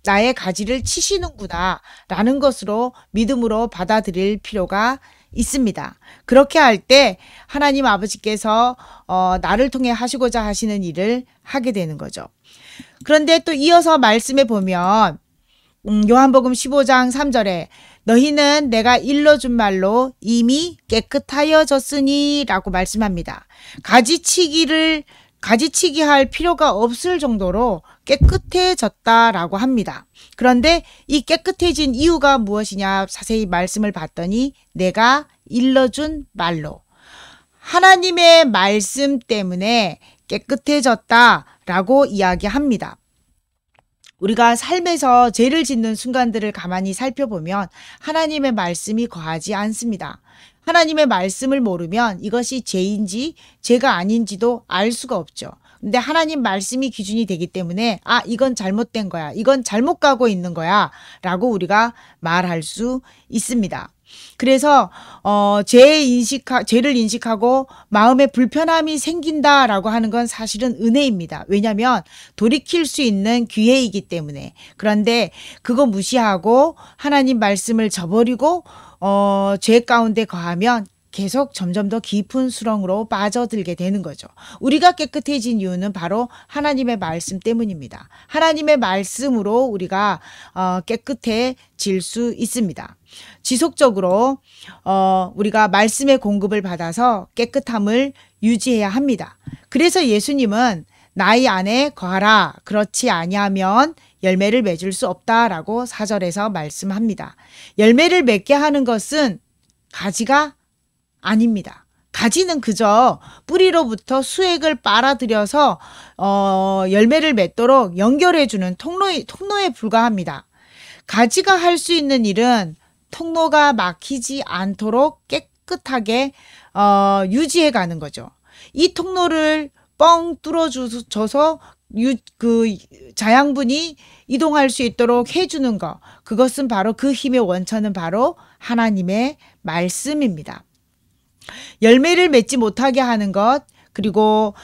D: 나의 가지를 치시는구나 라는 것으로 믿음으로 받아들일 필요가 있습니다. 그렇게 할 때 하나님 아버지께서 나를 통해 하시고자 하시는 일을 하게 되는 거죠. 그런데 또 이어서 말씀에 보면 요한복음 15장 3절에 너희는 내가 일러준 말로 이미 깨끗하여졌으니 라고 말씀합니다. 가지치기 할 필요가 없을 정도로 깨끗해졌다라고 합니다. 그런데 이 깨끗해진 이유가 무엇이냐 자세히 말씀을 봤더니 내가 일러준 말로 하나님의 말씀 때문에 깨끗해졌다라고 이야기합니다. 우리가 삶에서 죄를 짓는 순간들을 가만히 살펴보면 하나님의 말씀이 거하지 않습니다. 하나님의 말씀을 모르면 이것이 죄인지 죄가 아닌지도 알 수가 없죠. 근데 하나님 말씀이 기준이 되기 때문에 이건 잘못된 거야. 이건 잘못 가고 있는 거야. 라고 우리가 말할 수 있습니다. 그래서 죄를 인식하고 마음에 불편함이 생긴다라고 하는 건 사실은 은혜입니다. 왜냐하면 돌이킬 수 있는 기회이기 때문에. 그런데 그거 무시하고 하나님 말씀을 저버리고 죄 가운데 거하면 계속 점점 더 깊은 수렁으로 빠져들게 되는 거죠. 우리가 깨끗해진 이유는 바로 하나님의 말씀 때문입니다. 하나님의 말씀으로 우리가 깨끗해질 수 있습니다. 지속적으로 우리가 말씀의 공급을 받아서 깨끗함을 유지해야 합니다. 그래서 예수님은 나의 안에 거하라. 그렇지 아니하면 열매를 맺을 수 없다라고 4절에서 말씀합니다. 열매를 맺게 하는 것은 가지가 아닙니다. 가지는 그저 뿌리로부터 수액을 빨아들여서 열매를 맺도록 연결해주는 통로에 불과합니다. 가지가 할 수 있는 일은 통로가 막히지 않도록 깨끗하게 유지해 가는 거죠. 이 통로를 뻥 뚫어줘서 그 자양분이 이동할 수 있도록 해주는 것, 그것은 바로 그 힘의 원천은 바로 하나님의 말씀입니다. 열매를 맺지 못하게 하는 것, 그리고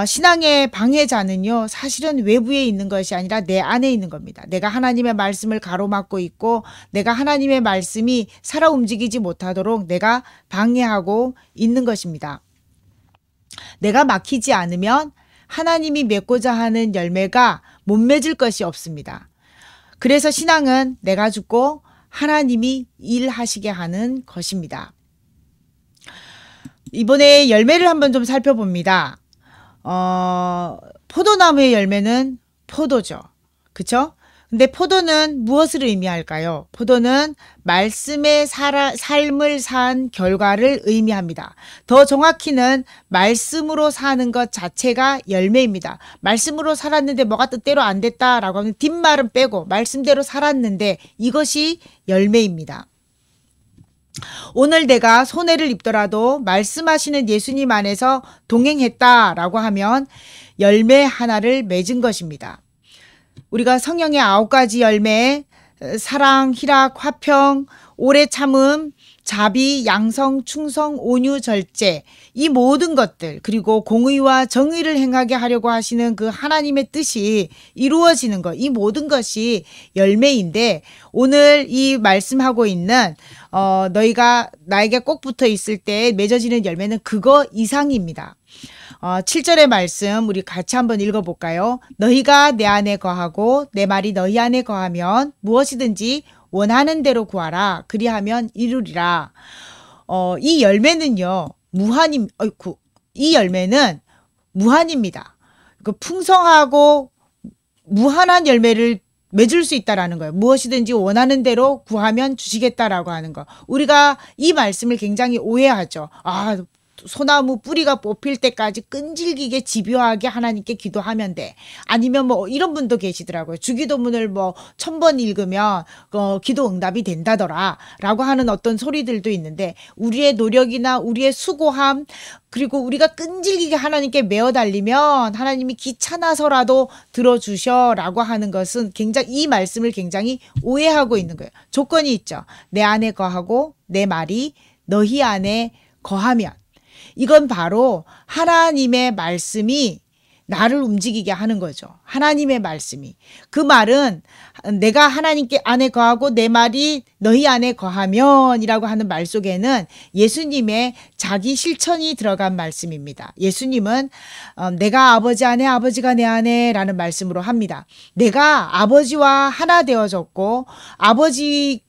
D: 신앙의 방해자는요, 사실은 외부에 있는 것이 아니라 내 안에 있는 겁니다. 내가 하나님의 말씀을 가로막고 있고 내가 하나님의 말씀이 살아 움직이지 못하도록 내가 방해하고 있는 것입니다. 내가 막히지 않으면 하나님이 맺고자 하는 열매가 못 맺을 것이 없습니다. 그래서 신앙은 내가 죽고 하나님이 일하시게 하는 것입니다. 이번에 열매를 한번 좀 살펴봅니다. 포도나무의 열매는 포도죠. 그쵸? 근데 포도는 무엇을 의미할까요? 포도는 말씀의 삶을 산 결과를 의미합니다. 더 정확히는 말씀으로 사는 것 자체가 열매입니다. 말씀으로 살았는데 뭐가 뜻대로 안 됐다라고 하면 뒷말은 빼고 말씀대로 살았는데 이것이 열매입니다. 오늘 내가 손해를 입더라도 말씀하시는 예수님 안에서 동행했다라고 하면 열매 하나를 맺은 것입니다. 우리가 성령의 9가지 열매, 사랑, 희락, 화평, 오래 참음, 자비, 양성, 충성, 온유, 절제, 이 모든 것들, 그리고 공의와 정의를 행하게 하려고 하시는 그 하나님의 뜻이 이루어지는 것, 이 모든 것이 열매인데, 오늘 이 말씀하고 있는 너희가 나에게 꼭 붙어 있을 때 맺어지는 열매는 그거 이상입니다. 7절의 말씀 우리 같이 한번 읽어볼까요? 너희가 내 안에 거하고 내 말이 너희 안에 거하면 무엇이든지 원하는 대로 구하라. 그리하면 이루리라. 이 열매는요, 이 열매는 무한입니다. 풍성하고 무한한 열매를 맺을 수 있다라는 거예요. 무엇이든지 원하는 대로 구하면 주시겠다라고 하는 거. 우리가 이 말씀을 굉장히 오해하죠. 소나무 뿌리가 뽑힐 때까지 끈질기게 집요하게 하나님께 기도하면 돼. 아니면 뭐 이런 분도 계시더라고요. 주기도문을 1000번 읽으면 기도 응답이 된다더라 라고 하는 어떤 소리들도 있는데, 우리의 노력이나 우리의 수고함, 그리고 우리가 끈질기게 하나님께 매어 달리면 하나님이 귀찮아서라도 들어주셔 라고 하는 것은 이 말씀을 굉장히 오해하고 있는 거예요. 조건이 있죠. 내 안에 거하고 내 말이 너희 안에 거하면. 이건 바로 하나님의 말씀이 나를 움직이게 하는 거죠. 하나님의 말씀이. 그 말은 내가 하나님께 안에 거하고 내 말이 너희 안에 거하면 이라고 하는 말 속에는 예수님의 자기 실천이 들어간 말씀입니다. 예수님은 내가 아버지 안에 아버지가 내 안에 라는 말씀으로 합니다. 내가 아버지와 하나 되어졌고 아버지의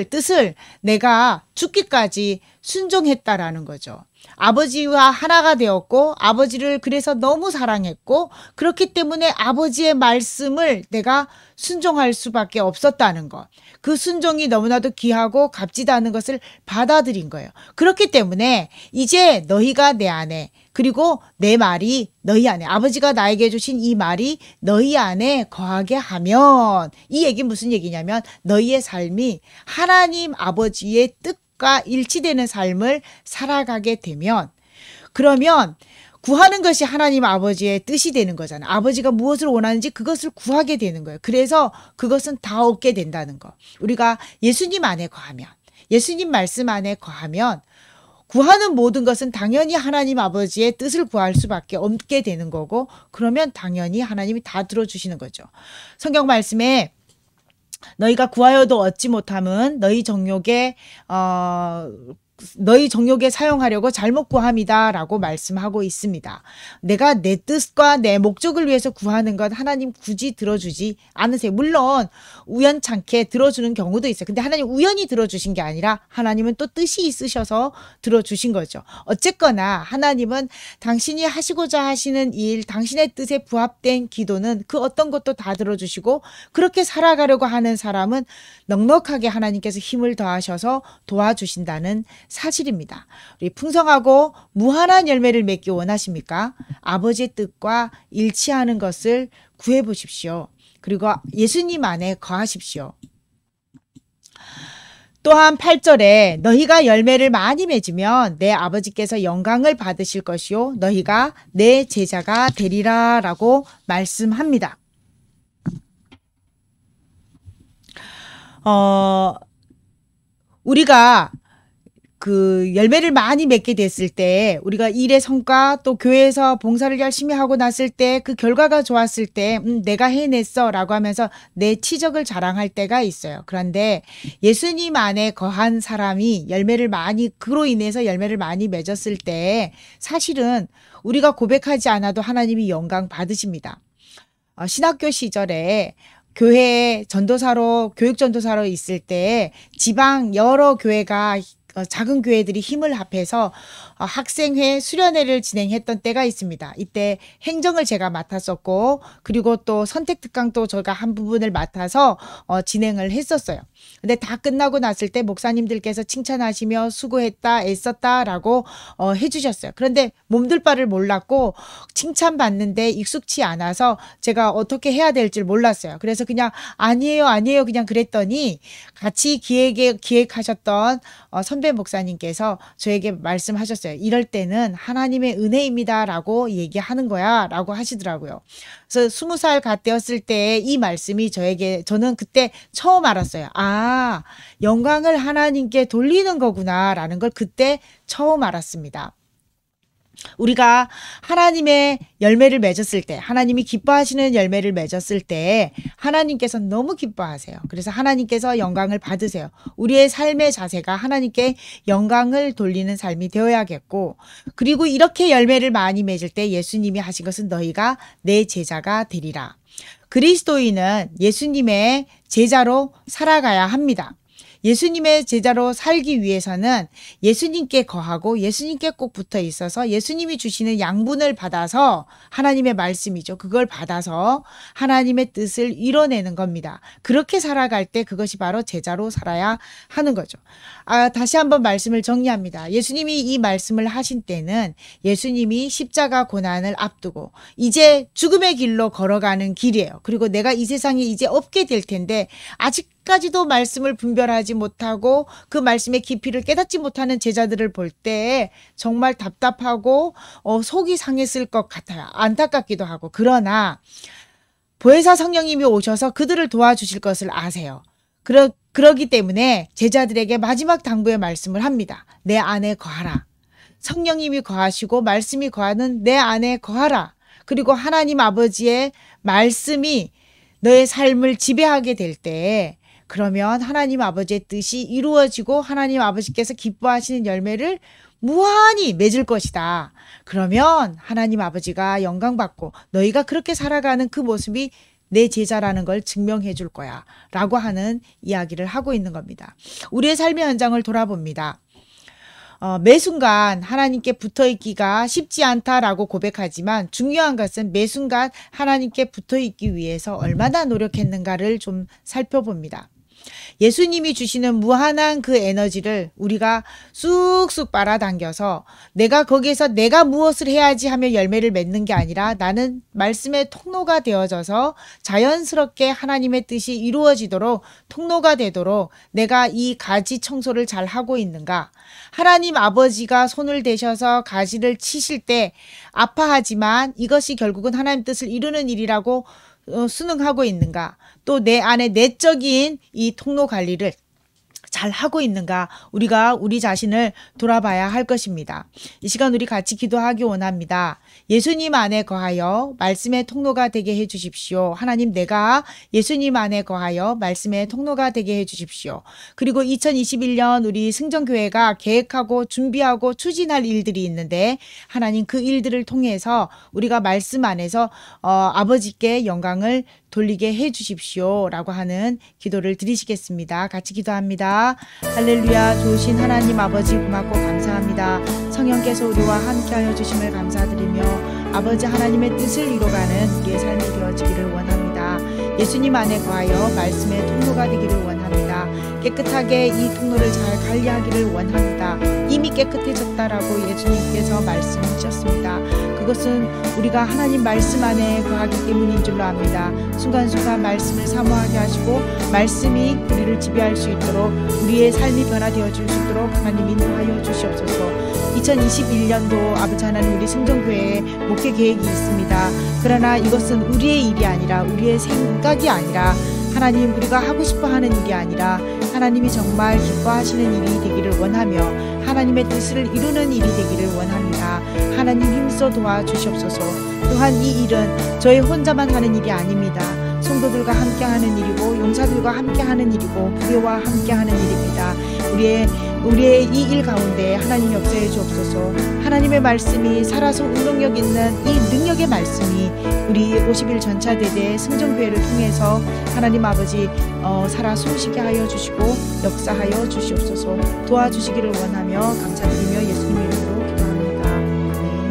D: 뜻을 내가 죽기까지 순종했다라는 거죠. 아버지와 하나가 되었고 아버지를 그래서 너무 사랑했고 그렇기 때문에 아버지의 말씀을 내가 순종할 수밖에 없었다는 것. 그 순종이 너무나도 귀하고 값지다는 것을 받아들인 거예요. 그렇기 때문에 이제 너희가 내 안에, 그리고 내 말이 너희 안에, 아버지가 나에게 주신 이 말이 너희 안에 거하게 하면, 이 얘기는 무슨 얘기냐면 너희의 삶이 하나님 아버지의 뜻과 일치되는 삶을 살아가게 되면, 그러면 구하는 것이 하나님 아버지의 뜻이 되는 거잖아요. 아버지가 무엇을 원하는지 그것을 구하게 되는 거예요. 그래서 그것은 다 얻게 된다는 거. 우리가 예수님 안에 거하면, 예수님 말씀 안에 거하면 구하는 모든 것은 당연히 하나님 아버지의 뜻을 구할 수밖에 없게 되는 거고, 그러면 당연히 하나님이 다 들어주시는 거죠. 성경 말씀에 너희가 구하여도 얻지 못함은 너희 정욕에 사용하려고 잘못 구함이다라고 말씀하고 있습니다. 내가 내 뜻과 내 목적을 위해서 구하는 것 하나님 굳이 들어주지 않으세요. 물론 우연찮게 들어주는 경우도 있어요. 근데 하나님 우연히 들어주신 게 아니라 하나님은 또 뜻이 있으셔서 들어주신 거죠. 어쨌거나 하나님은 당신이 하시고자 하시는 일, 당신의 뜻에 부합된 기도는 그 어떤 것도 다 들어주시고, 그렇게 살아가려고 하는 사람은 넉넉하게 하나님께서 힘을 더하셔서 도와주신다는 사실입니다. 우리 풍성하고 무한한 열매를 맺기 원하십니까? 아버지의 뜻과 일치하는 것을 구해 보십시오. 그리고 예수님 안에 거하십시오. 또한 8절에 너희가 열매를 많이 맺으면 내 아버지께서 영광을 받으실 것이요 너희가 내 제자가 되리라 라고 말씀합니다. 우리가 그 열매를 많이 맺게 됐을 때, 우리가 일의 성과 또 교회에서 봉사를 열심히 하고 났을 때 그 결과가 좋았을 때 내가 해냈어 라고 하면서 내 치적을 자랑할 때가 있어요. 그런데 예수님 안에 거한 사람이 그로 인해서 열매를 많이 맺었을 때 사실은 우리가 고백하지 않아도 하나님이 영광 받으십니다. 신학교 시절에 교회에 교육 전도사로 있을 때 지방 여러 교회가 작은 교회들이 힘을 합해서 학생회 수련회를 진행했던 때가 있습니다. 이때 행정을 제가 맡았었고, 그리고 또 선택특강도 저희가 한 부분을 맡아서 진행을 했었어요. 근데 다 끝나고 났을 때 목사님들께서 칭찬하시며 수고했다, 애썼다라고 해주셨어요. 그런데 몸둘 바를 몰랐고 칭찬받는데 익숙치 않아서 제가 어떻게 해야 될 줄 몰랐어요. 그래서 그냥 아니에요 그냥 그랬더니 같이 기획하셨던 선배 목사님께서 저에게 말씀하셨어요. 이럴 때는 하나님의 은혜입니다라고 얘기하는 거야라고 하시더라고요. 그래서 20살 갓 되었을 때 이 말씀이 저는 그때 처음 알았어요. 아, 영광을 하나님께 돌리는 거구나라는 걸 그때 처음 알았습니다. 우리가 하나님의 열매를 맺었을 때, 하나님이 기뻐하시는 열매를 맺었을 때 하나님께서 너무 기뻐하세요. 그래서 하나님께서 영광을 받으세요. 우리의 삶의 자세가 하나님께 영광을 돌리는 삶이 되어야겠고, 그리고 이렇게 열매를 많이 맺을 때 예수님이 하신 것은 너희가 내 제자가 되리라. 그리스도인은 예수님의 제자로 살아가야 합니다. 예수님의 제자로 살기 위해서는 예수님께 거하고 예수님께 꼭 붙어 있어서 예수님이 주시는 양분을 받아서, 하나님의 말씀이죠. 그걸 받아서 하나님의 뜻을 이뤄내는 겁니다. 그렇게 살아갈 때 그것이 바로 제자로 살아야 하는 거죠. 다시 한번 말씀을 정리합니다. 예수님이 이 말씀을 하신 때는 예수님이 십자가 고난을 앞두고 이제 죽음의 길로 걸어가는 길이에요. 그리고 내가 이 세상에 이제 없게 될 텐데 아직까지도 말씀을 분별하지 못하고 그 말씀의 깊이를 깨닫지 못하는 제자들을 볼 때 정말 답답하고 속이 상했을 것 같아요. 안타깝기도 하고. 그러나 보혜사 성령님이 오셔서 그들을 도와주실 것을 아세요. 그러기 때문에 제자들에게 마지막 당부의 말씀을 합니다. 내 안에 거하라. 성령님이 거하시고 말씀이 거하는 내 안에 거하라. 그리고 하나님 아버지의 말씀이 너의 삶을 지배하게 될 때, 그러면 하나님 아버지의 뜻이 이루어지고 하나님 아버지께서 기뻐하시는 열매를 무한히 맺을 것이다. 그러면 하나님 아버지가 영광받고 너희가 그렇게 살아가는 그 모습이 내 제자라는 걸 증명해 줄 거야 라고 하는 이야기를 하고 있는 겁니다. 우리의 삶의 현장을 돌아봅니다. 매 순간 하나님께 붙어있기가 쉽지 않다라고 고백하지만 중요한 것은 매 순간 하나님께 붙어있기 위해서 얼마나 노력했는가를 좀 살펴봅니다. 예수님이 주시는 무한한 그 에너지를 우리가 쑥쑥 빨아당겨서 내가 거기에서 내가 무엇을 해야지 하며 열매를 맺는 게 아니라 나는 말씀의 통로가 되어져서 자연스럽게 하나님의 뜻이 이루어지도록 통로가 되도록 내가 이 가지 청소를 잘 하고 있는가. 하나님 아버지가 손을 대셔서 가지를 치실 때 아파하지만 이것이 결국은 하나님 뜻을 이루는 일이라고 순응하고 있는가. 또 내 안에 내적인 이 통로 관리를 잘 하고 있는가. 우리가 우리 자신을 돌아봐야 할 것입니다. 이 시간 우리 같이 기도하기 원합니다. 예수님 안에 거하여 말씀의 통로가 되게 해 주십시오. 하나님, 내가 예수님 안에 거하여 말씀의 통로가 되게 해 주십시오. 그리고 2021년 우리 승정교회가 계획하고 준비하고 추진할 일들이 있는데 하나님, 그 일들을 통해서 우리가 말씀 안에서 아버지께 영광을 돌리게 해 주십시오 라고 하는 기도를 드리시겠습니다. 같이 기도합니다. 할렐루야. 좋으신 하나님 아버지, 고맙고 감사합니다. 성령께서 우리와 함께하여 주심을 감사드리며 아버지 하나님의 뜻을 이뤄가는 우리의 삶이 되어지기를 원합니다. 예수님 안에 거하여 말씀의 통로가 되기를 원합니다. 깨끗하게 이 통로를 잘 관리하기를 원합니다. 이미 깨끗해졌다라고 예수님께서 말씀하셨습니다. 그것은 우리가 하나님 말씀 안에 거하기 때문인 줄로 압니다. 순간순간 말씀을 사모하게 하시고 말씀이 우리를 지배할 수 있도록 우리의 삶이 변화되어질 수 있도록 하나님 인도하여 주시옵소서. 2021년도 아버지 하나님, 우리 승정교회에 목회 계획이 있습니다. 그러나 이것은 우리의 일이 아니라, 우리의 생각이 아니라, 하나님 우리가 하고 싶어 하는 일이 아니라 하나님이 정말 기뻐하시는 일이 되기를 원하며 하나님의 뜻을 이루는 일이 되기를 원합니다. 하나님 힘써 도와주시옵소서. 또한 이 일은 저희 혼자만 하는 일이 아닙니다. 성도들과 함께하는 일이고 용사들과 함께하는 일이고 부교와 함께하는 일입니다. 우리의 이 일 가운데 하나님 역사해 주옵소서. 하나님의 말씀이 살아서 운동력 있는 이 능력의 말씀이 우리 50일 전차대대 승정교회를 통해서 하나님 아버지 살아 숨쉬게 하여 주시고 역사하여 주시옵소서. 도와주시기를 원하며 감사드리며 예수님의 이름으로 기도합니다. 아멘.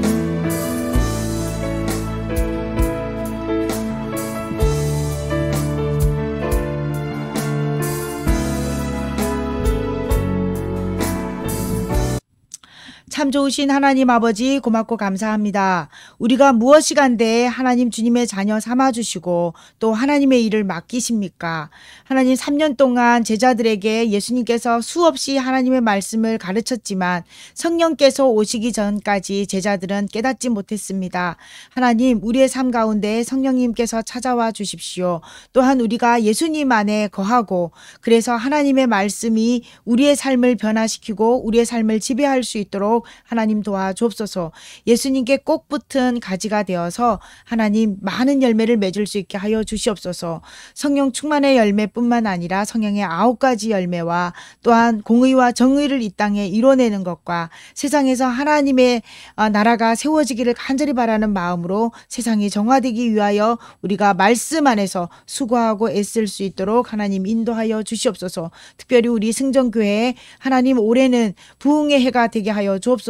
D: 참 좋으신 하나님 아버지, 고맙고 감사합니다. 우리가 무엇이 간데 하나님 주님의 자녀 삼아주시고 또 하나님의 일을 맡기십니까? 하나님, 3년 동안 제자들에게 예수님께서 수없이 하나님의 말씀을 가르쳤지만 성령께서 오시기 전까지 제자들은 깨닫지 못했습니다. 하나님, 우리의 삶 가운데 성령님께서 찾아와 주십시오. 또한 우리가 예수님 안에 거하고 그래서 하나님의 말씀이 우리의 삶을 변화시키고 우리의 삶을 지배할 수 있도록 하나님 도와주옵소서. 예수님께 꼭 붙은 가지가 되어서 하나님 많은 열매를 맺을 수 있게 하여 주시옵소서. 성령 충만의 열매뿐만 아니라 성령의 9가지 열매와 또한 공의와 정의를 이 땅에 이뤄내는 것과 세상에서 하나님의 나라가 세워지기를 간절히 바라는 마음으로 세상이 정화되기 위하여 우리가 말씀 안에서 수고하고 애쓸 수 있도록 하나님 인도하여 주시옵소서. 특별히 우리 승정교회에 하나님 올해는 부흥의 해가 되게 하여 주옵소서.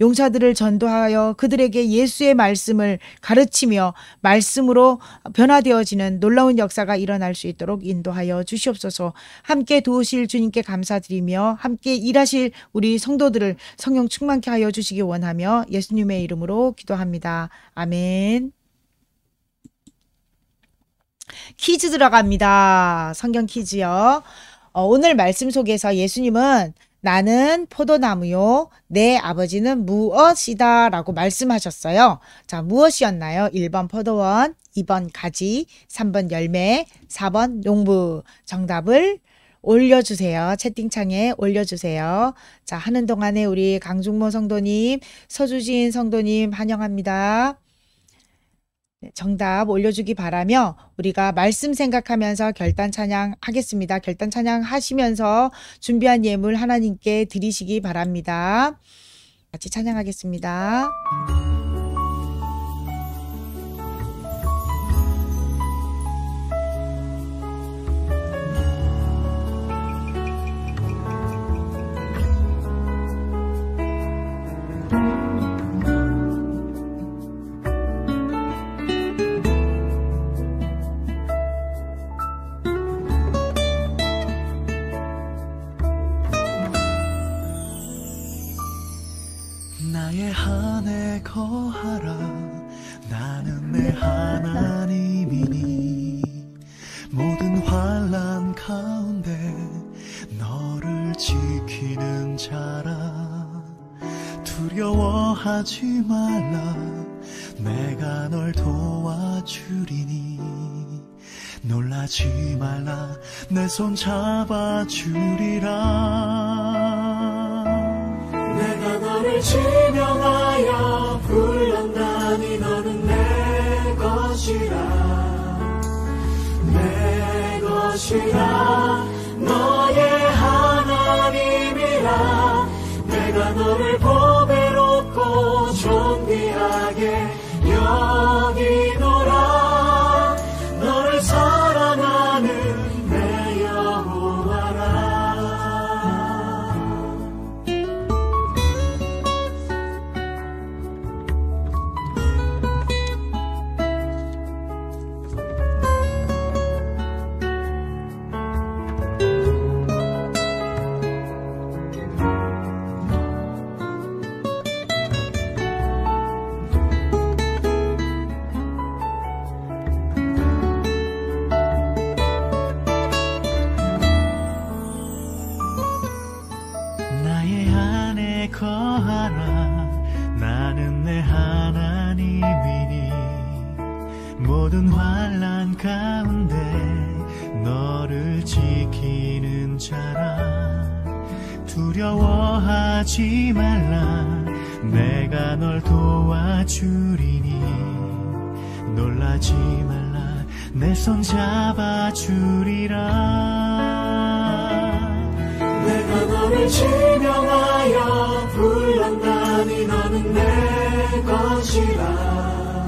D: 용사들을 전도하여 그들에게 예수의 말씀을 가르치며 말씀으로 변화되어지는 놀라운 역사가 일어날 수 있도록 인도하여 주시옵소서. 함께 도우실 주님께 감사드리며 함께 일하실 우리 성도들을 성령 충만케 하여 주시기 원하며 예수님의 이름으로 기도합니다. 아멘. 퀴즈 들어갑니다. 성경 퀴즈요. 오늘 말씀 속에서 예수님은 나는 포도나무요, 내 아버지는 무엇이다 라고 말씀하셨어요. 자, 무엇이었나요? 1번 포도원, 2번 가지, 3번 열매, 4번 농부. 정답을 올려주세요. 채팅창에 올려주세요. 자, 하는 동안에 우리 강중모 성도님, 서주진 성도님 환영합니다. 정답 올려주기 바라며 우리가 말씀 생각하면서 결단 찬양 하겠습니다. 결단 찬양 하시면서 준비한 예물 하나님께 드리시기 바랍니다. 같이 찬양하겠습니다.
H: 내 하나님이니 모든 환난 가운데 너를 지키는 자라. 두려워하지 말라. 내가 널 도와주리니 놀라지 말라. 내 손 잡아주리라. 내가 너를 지명하여 불렀나니 너는 내 것이라. 내 것이라. 너의 하나님이라. 내가 너를 보배롭고 존귀하게 여기노라. 너를 사랑하는 내 여호와라. 나의 안에 거하라. 나는 내 하나님이니 모든 환난 가운데 너를 지키는 자라. 두려워하지 말라. 내가 널 도와주리니 놀라지 말라. 내 손 잡아주리라. 내가 너를 지명하여 불렀나니 너는 내 것이라.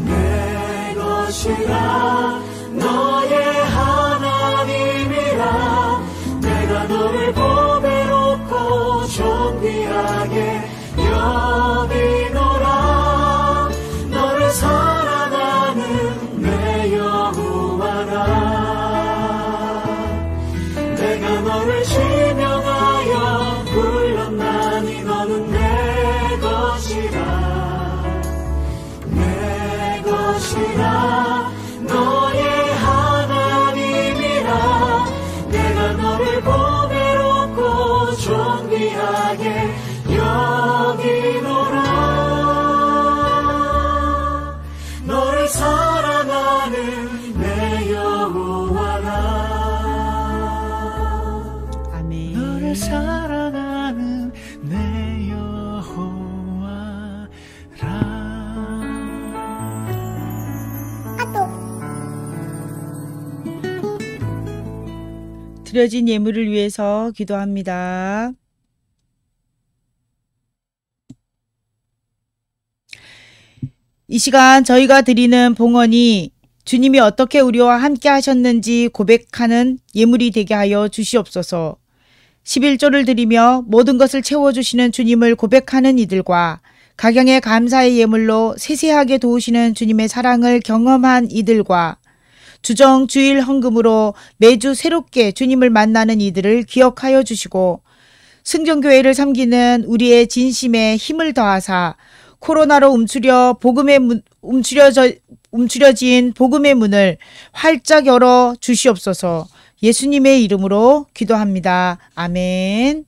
H: 내 것이라. 너의 하나님이라. 내가 너를 보배롭고 존귀하게 여기노라. 너를 사랑하는 내 여호와라. 내가 너를 지명하여 불렀나니 너는 내 것이라. 내 것이라. 너의 하나님이라. 내가 너를 보배롭고 존귀하게 여기노라. 너를 사랑하는 내 여호와라. 너를 사랑하는 내 여호와라.
D: 드려진 예물을 위해서 기도합니다. 이 시간 저희가 드리는 봉헌이 주님이 어떻게 우리와 함께 하셨는지 고백하는 예물이 되게 하여 주시옵소서. 11조를 드리며 모든 것을 채워주시는 주님을 고백하는 이들과 각양의 감사의 예물로 세세하게 도우시는 주님의 사랑을 경험한 이들과 주정 주일 헌금으로 매주 새롭게 주님을 만나는 이들을 기억하여 주시고 승전교회를 섬기는 우리의 진심에 힘을 더하사 코로나로 움츠려진 복음의 문을 활짝 열어 주시옵소서. 예수님의 이름으로 기도합니다. 아멘.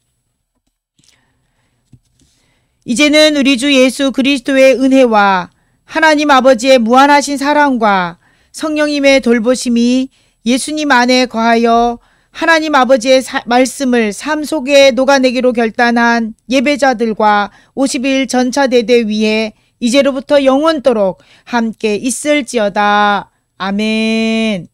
D: 이제는 우리 주 예수 그리스도의 은혜와 하나님 아버지의 무한하신 사랑과 성령님의 돌보심이 예수님 안에 거하여 하나님 아버지의 말씀을 삶 속에 녹아내기로 결단한 예배자들과 50일 전차대대 위에 이제로부터 영원토록 함께 있을지어다. 아멘.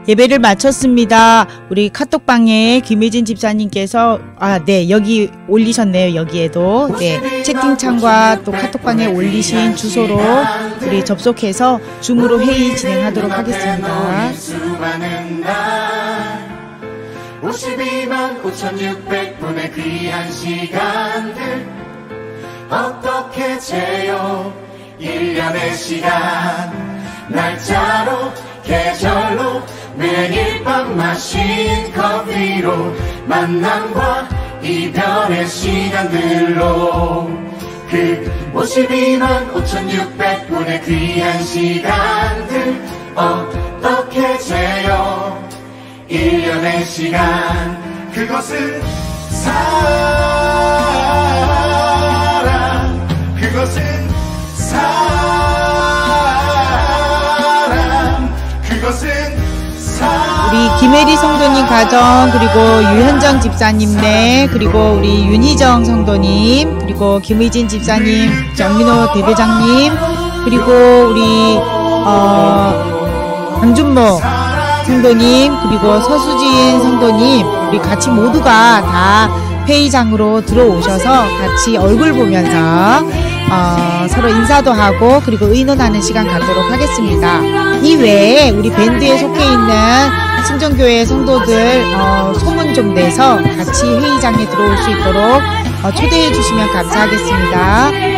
D: 예배를 마쳤습니다. 우리 카톡방에 김혜진 집사님께서 네, 여기 올리셨네요. 여기에도 네, 채팅창과 또 카톡방에 올리신 주소로 우리 접속해서 줌으로 회의 진행하도록 하겠습니다.
H: 52만 5,600분의 귀한 시간들 어떻게 재요 1년의 시간 날짜로 계절로 매일 밤 마신 커피로 만남과 이별의 시간들로 그 52만 5,600분의 귀한 시간들 어떻게 재요 1년의 시간 그것은 사랑 그것은 사랑 그것은
D: 우리 김혜리 성도님 가정 그리고 유현정 집사님네 그리고 우리 윤희정 성도님 그리고 김의진 집사님 정민호 대대장님 그리고 우리 강준모 성도님 그리고 서수진 성도님 우리 같이 모두가 다 회의장으로 들어오셔서 같이 얼굴 보면서 서로 인사도 하고 그리고 의논하는 시간 갖도록 하겠습니다. 이외에 우리 밴드에 속해 있는 승정교회 성도들 소문 좀 내서 같이 회의장에 들어올 수 있도록 초대해 주시면 감사하겠습니다.